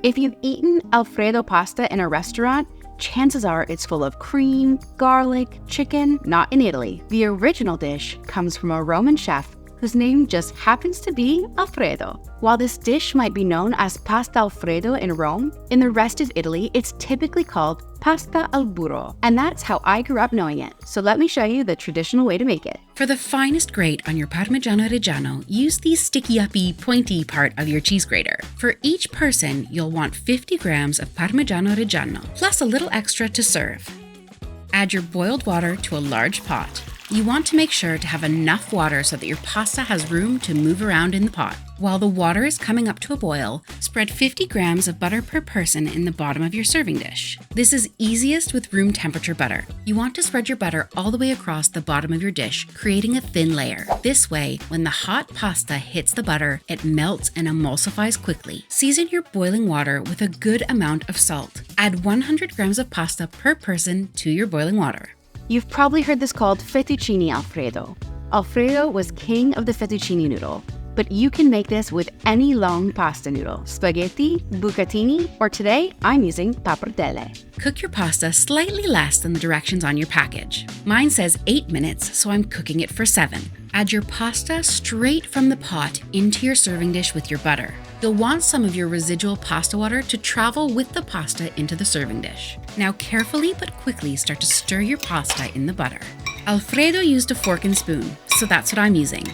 If you've eaten Alfredo pasta in a restaurant, chances are it's full of cream, garlic, chicken. Not in Italy. The original dish comes from a Roman chef whose name just happens to be Alfredo. While this dish might be known as pasta Alfredo in Rome, in the rest of Italy, it's typically called pasta al burro, and that's how I grew up knowing it. So let me show you the traditional way to make it. For the finest grate on your Parmigiano Reggiano, use the sticky-uppy, pointy part of your cheese grater. For each person, you'll want 50 grams of Parmigiano Reggiano, plus a little extra to serve. Add your boiled water to a large pot. You want to make sure to have enough water so that your pasta has room to move around in the pot. While the water is coming up to a boil, spread 50 grams of butter per person in the bottom of your serving dish. This is easiest with room temperature butter. You want to spread your butter all the way across the bottom of your dish, creating a thin layer. This way, when the hot pasta hits the butter, it melts and emulsifies quickly. Season your boiling water with a good amount of salt. Add 100 grams of pasta per person to your boiling water. You've probably heard this called fettuccini Alfredo. Alfredo was king of the fettuccine noodle, but you can make this with any long pasta noodle, spaghetti, bucatini, or today I'm using pappardelle. Cook your pasta slightly less than the directions on your package. Mine says 8 minutes, so I'm cooking it for 7. Add your pasta straight from the pot into your serving dish with your butter. You'll want some of your residual pasta water to travel with the pasta into the serving dish. Now carefully but quickly start to stir your pasta in the butter. Alfredo used a fork and spoon, so that's what I'm using.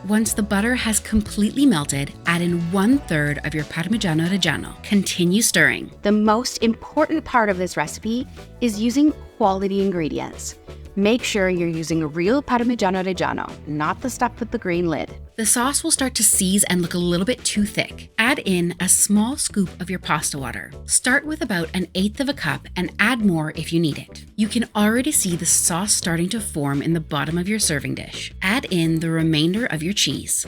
Once the butter has completely melted, add in 1/3 of your Parmigiano Reggiano. Continue stirring. The most important part of this recipe is using quality ingredients. Make sure you're using real Parmigiano Reggiano, not the stuff with the green lid. The sauce will start to seize and look a little bit too thick. Add in a small scoop of your pasta water. Start with about 1/8 of a cup and add more if you need it. You can already see the sauce starting to form in the bottom of your serving dish. Add in the remainder of your cheese.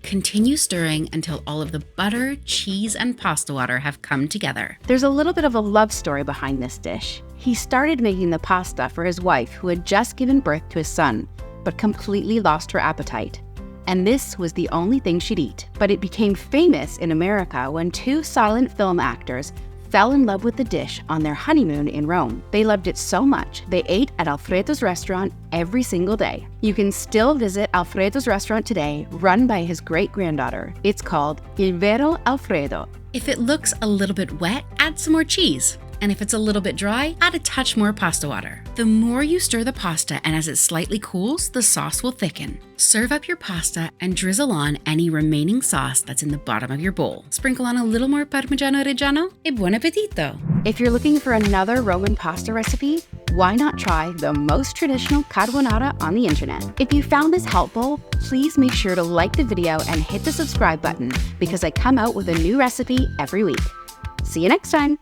Continue stirring until all of the butter, cheese, and pasta water have come together. There's a little bit of a love story behind this dish. He started making the pasta for his wife who had just given birth to his son, but completely lost her appetite. And this was the only thing she'd eat. But it became famous in America when 2 silent film actors fell in love with the dish on their honeymoon in Rome. They loved it so much, they ate at Alfredo's restaurant every single day. You can still visit Alfredo's restaurant today, run by his great-granddaughter. It's called Il Vero Alfredo. If it looks a little bit wet, add some more cheese. And if it's a little bit dry, add a touch more pasta water. The more you stir the pasta and as it slightly cools, the sauce will thicken. Serve up your pasta and drizzle on any remaining sauce that's in the bottom of your bowl. Sprinkle on a little more Parmigiano Reggiano e buon appetito! If you're looking for another Roman pasta recipe, why not try the most traditional carbonara on the internet? If you found this helpful, please make sure to like the video and hit the subscribe button because I come out with a new recipe every week. See you next time!